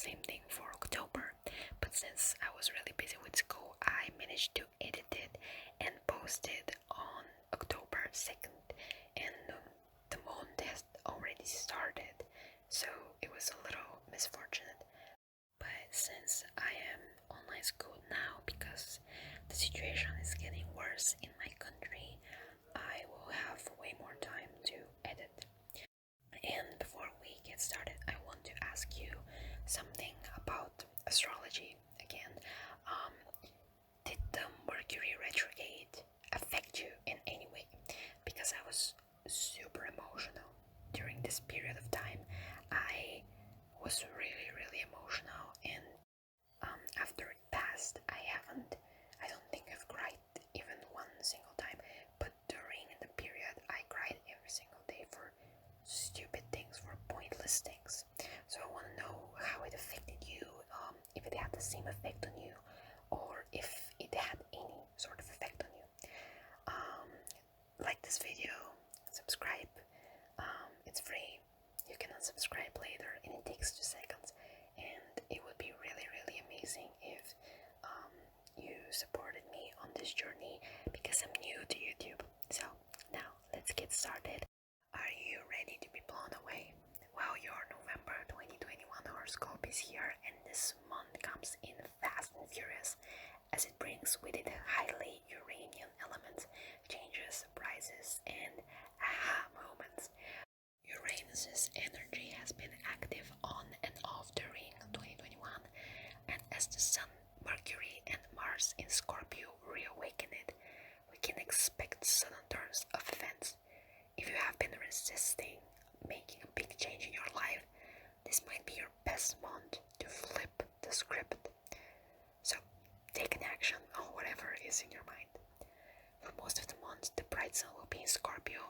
same thing for October, but since I was really busy with school, I managed to edit it and post it on October 2nd, and the month has already started, so it was a little misfortunate. But since I am online school now because the situation is getting worse in my country, I will have way more time to edit. And before we get started, I want to ask you something about astrology again. Did the Mercury retrograde affect you in any way? Because I was super emotional during this period of time. I was really emotional, and after it passed, I don't think I've cried even one single time, but during the period I cried every single day for stupid things, for pointless things. So I want to know how it affected you, if it had the same effect on you, or if it had any sort of effect on you. Like this video, subscribe, it's free, you can unsubscribe later and it takes 2 seconds, and it would be really amazing if you supported me on this journey, because I'm new to YouTube. So now let's get started. Are you ready to be blown away? Well, your November 2021 horoscope is here, and this month comes in fast and furious, as it brings with it highly Uranian elements, changes, surprises, and aha moments. Uranus's energy has been active on and off during 2021, and as the Sun, Mercury, and Mars in Scorpio reawaken it, we can expect sudden turns of events. If you have been resisting making a big change in your life, this might be your best month to flip the script. So take an action on whatever is in your mind. For most of the month, the bright sun will be in Scorpio,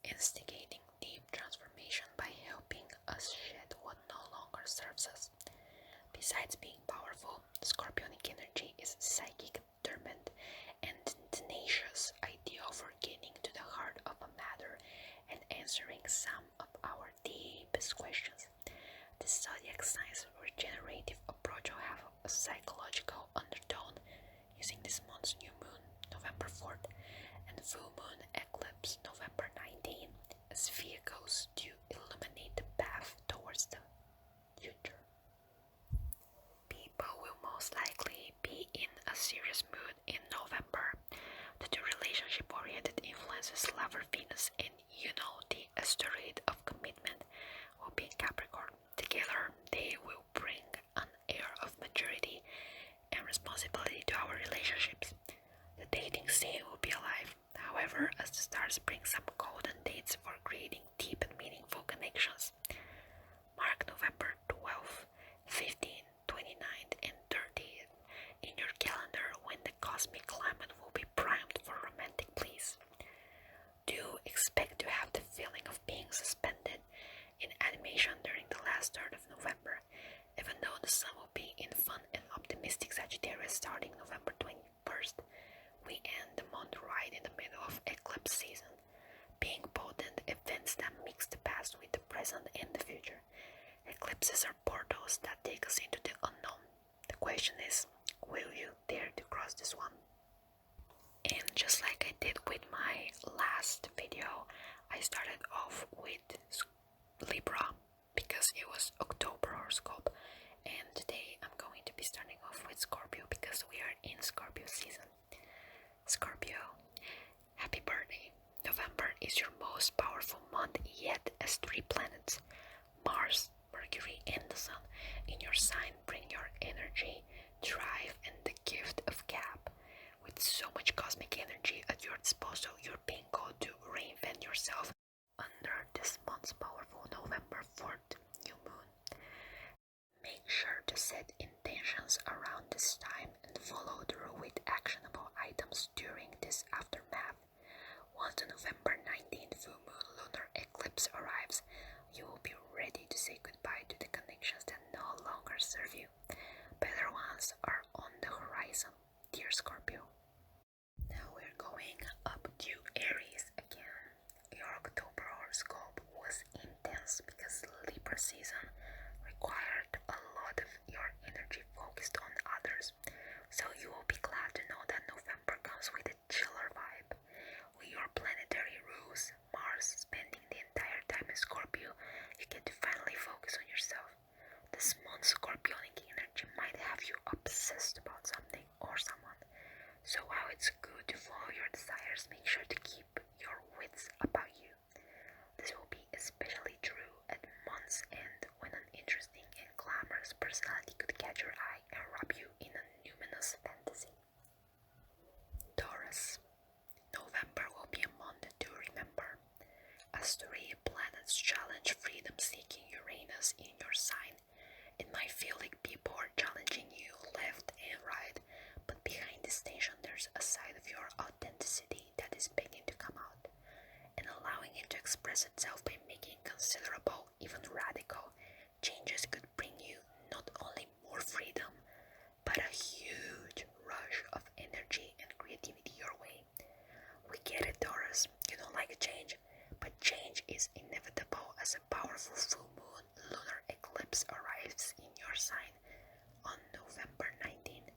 instigating deep transformation by helping us shed what no longer serves us. Besides being powerful, Scorpionic energy is psychic, determined, and tenacious, ideal for getting to the heart of a matter and answering some of our deepest questions. The Zodiac signs' regenerative approach will have a psychological undertone, using this month's new moon, November 4th, and full moon eclipse, November 19th, as vehicles to illuminate the path towards the future. People will most likely be in a serious mood in November due to relationship-oriented influences. Lover Venus and the asteroid of commitment will be in Capricorn. Together, they will bring an air of maturity and responsibility to our relationships. The dating scene will be alive. However, as the stars bring some golden dates for creating deep and meaningful connections. Mark November 12th, 15th, 29th, and 30th in your calendar, when the cosmic climate will be primed for romantic bliss. Do expect to have the feeling of being suspended in animation during the last third of November, even though the sun will be in fun and optimistic Sagittarius starting November 21st. We end the month right in the middle of eclipse season, being potent events that mix the past with the present and the future. Eclipses are portals that take us into the unknown. The question is, will you dare to cross this one? And just like I did with my last video, I started off with Libra because it was October horoscope, and today I'm going to be starting off with Scorpio because we are in Scorpio season. Scorpio, happy birthday. November is your most powerful month yet, as 3 planets, Mars, Mercury, and the Sun, in your sign bring your energy, drive, and the gift of gap. With so much cosmic energy at your disposal, you're being called to reinvent yourself under this month's powerful November 4th new moon. Make sure to set intentions around this time and follow through with actionable items during this aftermath. Once the November 19th full moon lunar eclipse arrives, you will be ready to say goodbye to the connections that no longer serve you. Better ones are on the horizon, dear Scorpio. Now we're going up to Aries again. Your October horoscope was intense because Libra season required a lot of Sagittarius. So you will be glad to know that November comes with a chiller vibe. With your planetary rules, Mars spending the entire time in Scorpio, you get to finally focus on yourself. This month's Scorpionic energy might have you obsessed about something or someone. So while it's good to follow your desires, make sure to keep your wits about you. This will be especially true at month's end when an interesting and glamorous personality could catch your eye and wrap you in a numinous fantasy. Taurus. November will be a month to remember. As three planets challenge freedom-seeking Uranus in your sign, it might feel like people are challenging you left and right, but behind this tension there's a side of your authenticity that is beginning to come out, and allowing it to express itself by making considerable, even radical, changes could bring you not only more freedom, but a huge rush of energy and creativity your way. We get it, Taurus, you don't like change, but change is inevitable as a powerful full moon lunar eclipse arrives in your sign on November 19th.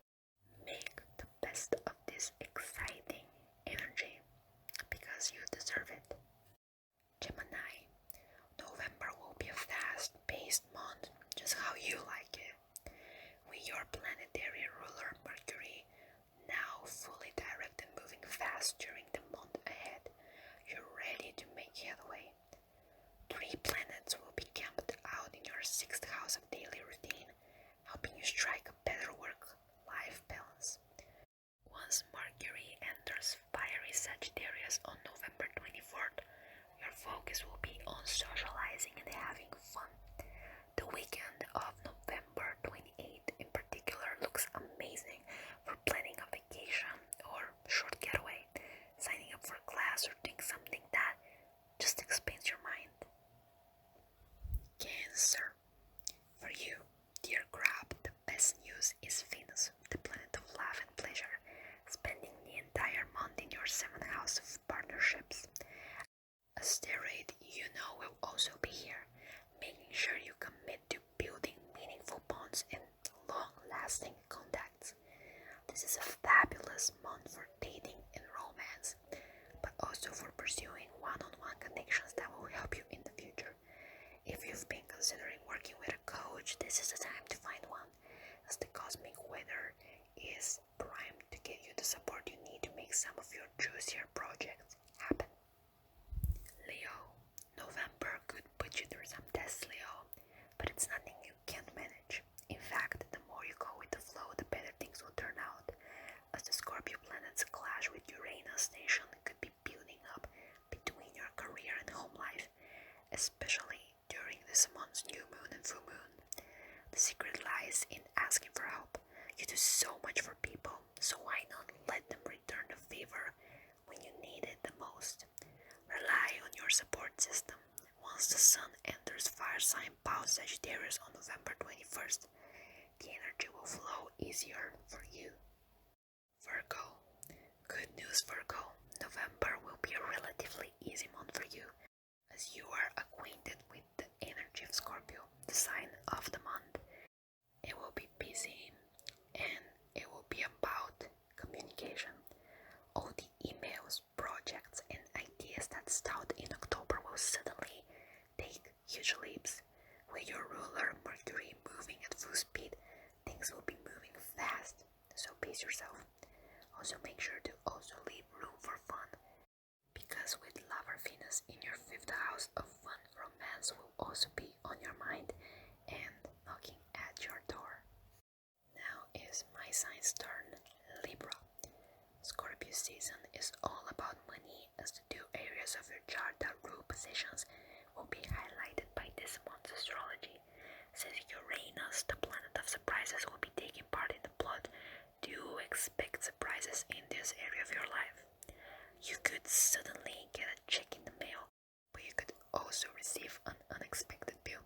Make the best of this exciting energy because you deserve it. Gemini. November will be a fast-paced month, just how you like it. With your planetary ruler Mercury now fully direct and moving fast during the month ahead, you're ready to make headway. 3 planets will be camped out in your 6th house of daily routine, helping you strike a better work-life balance. Once Mercury enters fiery Sagittarius on November 24th, your focus will be on socializing and having fun. The weekend of November 28th in particular looks amazing for planning a vacation or short getaway, signing up for a class, or doing something that just expands your mind. Cancer. For you, dear Crab, the best news is Venus, the planet of love and pleasure, spending the entire month in your 7th house of partnerships. A asteroid you know will also be here, making sure you commit to building meaningful bonds and long-lasting contacts. This is a fabulous month for dating and romance, but also for pursuing one-on-one connections that will help you in the future. If you've been considering working with a coach, this is the time to find one, as the cosmic weather is primed to get you the support you need to make some of your juicier projects happen. Leo. November could put you through some tests, Leo, but it's nothing you can't manage. In fact, the more you go with the flow, the better things will turn out, as the Scorpio planets clash with Uranus. Tension could be building up between your career and home life, especially during this month's new moon and full moon. The secret lies in asking for help. You do so much for people, so why not let them return the favor when you need it the most? Rely on your support system. Once the sun enters fire sign Pau Sagittarius on November 21st, the energy will flow easier for you. Virgo. Good news, Virgo. November will be a relatively easy month for you, as you are acquainted with the energy of Scorpio, the sign of the month. It will be busy, and it will be about communication. All the emails, projects, and ideas that start in October will suddenly take huge leaps. With your ruler Mercury moving at full speed, things will be moving fast, so pace yourself. Also make sure to also leave room for fun, because with lover Venus in your 5th house of fun, romance will also be on your mind and knocking at your door. Now is my sign's turn, Libra. Scorpio season is all about money, as the 2 areas of your chart that rule possessions will be highlighted by this month's astrology. Since Uranus, the planet of surprises, will be taking part in the plot, do expect surprises in this area of your life. You could suddenly get a check in the mail, but you could also receive an unexpected bill.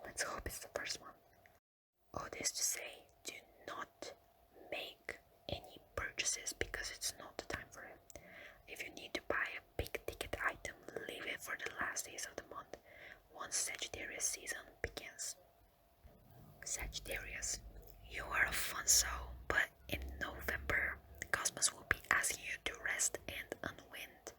Let's hope it's the first one. All this to say, do not make any purchases because it's not the time for it. If you need to buy a big ticket item, leave it for the last days of the month, once Sagittarius season begins. Sagittarius. You are a fun soul, but in November, the cosmos will be asking you to rest and unwind.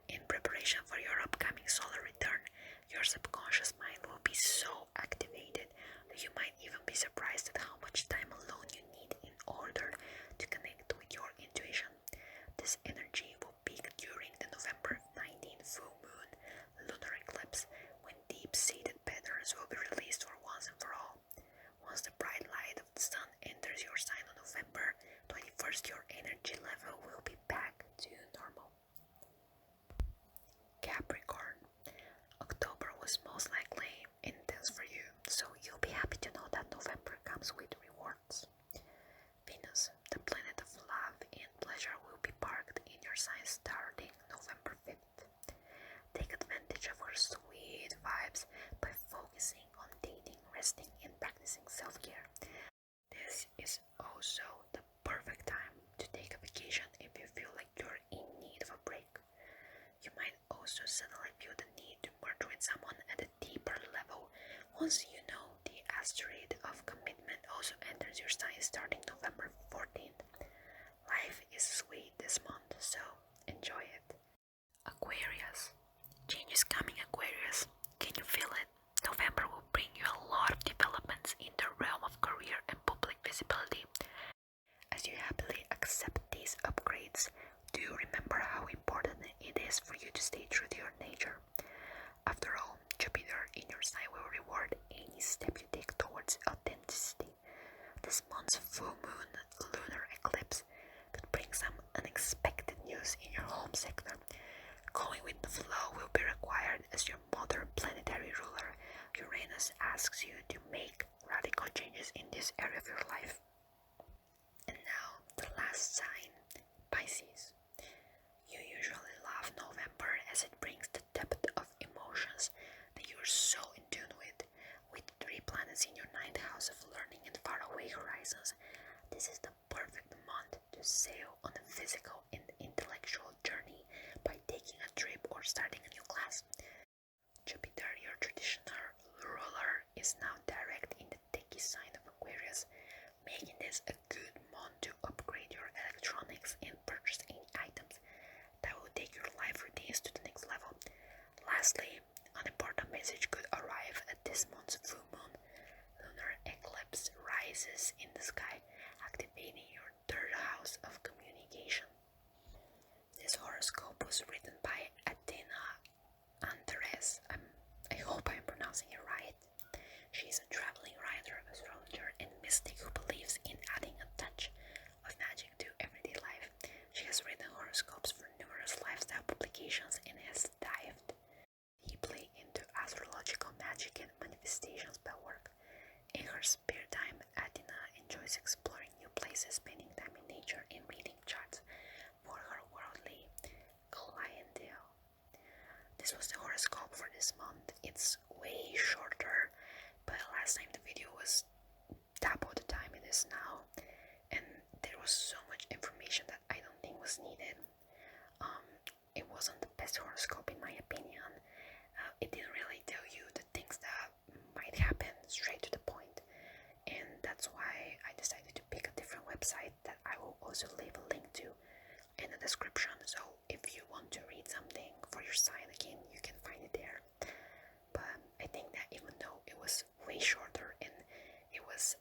In preparation for your upcoming solar return, your subconscious mind will be so activated that you might even be surprised at how much time alone you need in order to connect with your intuition. This energy will peak during the November 19th full moon lunar eclipse, when deep-seated patterns will be released for once and for all. Once the bright light of the sun enters your sign on November 21st, your energy level will be back to normal. Capricorn. October was most likely intense for you, so you'll be happy to know that November comes with rewards. Venus, the planet of love and pleasure, will be parked in your sign starting November 5th. Take advantage of her sweet vibes by focusing on dating, resting, and practicing self-care. This is also the perfect time to take a vacation if you feel like you're in need of a break. You might also suddenly feel the need to merge with someone at a deeper level once you know the asteroid of commitment also enters your sign starting November 14th. Life is sweet this month, so enjoy it. Aquarius. Change is coming, Aquarius. Can you feel it? November will bring you a lot of developments in the realm of career and public visibility. As you happily accept these upgrades, do you remember how important it is for you to stay true to your nature? After all, Jupiter in your sign will reward any step you take towards authenticity. This month's full moon lunar eclipse could bring some unexpected news in your home sector. Going with the flow will be required as your mother planetary ruler, Uranus, asks you to make radical changes in this area of your life. And now, the last sign, Pisces. You usually love November as it brings the depth of emotions that you're so in tune with. With 3 planets in your 9th house of learning and faraway horizons, this is the perfect month to sail on a physical and intellectual journey by taking a trip or starting a new class. Jupiter, your traditional ruler, is now direct in the techie sign of Aquarius, making this a good month to upgrade your electronics and purchase any items that will take your life routines to the next level. Lastly, an important message could arrive at this month's full moon lunar eclipse rises in the sky, activating your 3rd house of communication. This horoscope was written by Athena Antares. I hope I'm pronouncing it right. She's a traveling writer, astrologer, and mystic who believes in adding a touch of magic to everyday life. She has written horoscopes for numerous lifestyle publications and has dived deeply into astrological magic and manifestation spell work. In her spare time, Athena enjoys exploring new places, spending time in nature, and reading charts for her worldly clientele. This was the horoscope for this month. It's way shorter, but last time the video was double the time it is now, and there was so much information that I don't think was needed. It wasn't the best horoscope in my opinion. It didn't really tell you the things that might happen, straight to the point, and that's why I decided to pick a different website that I will also leave a link to in the description. So if you want to read something for your sign again, you can find it there. But I think that even though it was way shorter and it was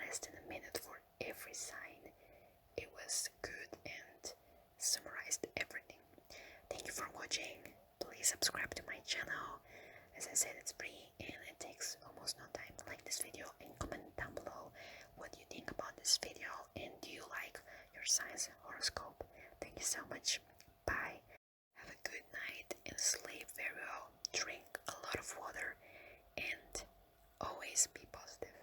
less than a minute for every sign, it was good and summarized everything. Thank you for watching. Please subscribe to my channel. As I said, it's free and it takes almost no time. Like this video and comment down below what you think about this video, and do you like your sign's horoscope. Thank you so much. Bye. Have a good night and sleep very well. Drink a lot of water and always be positive.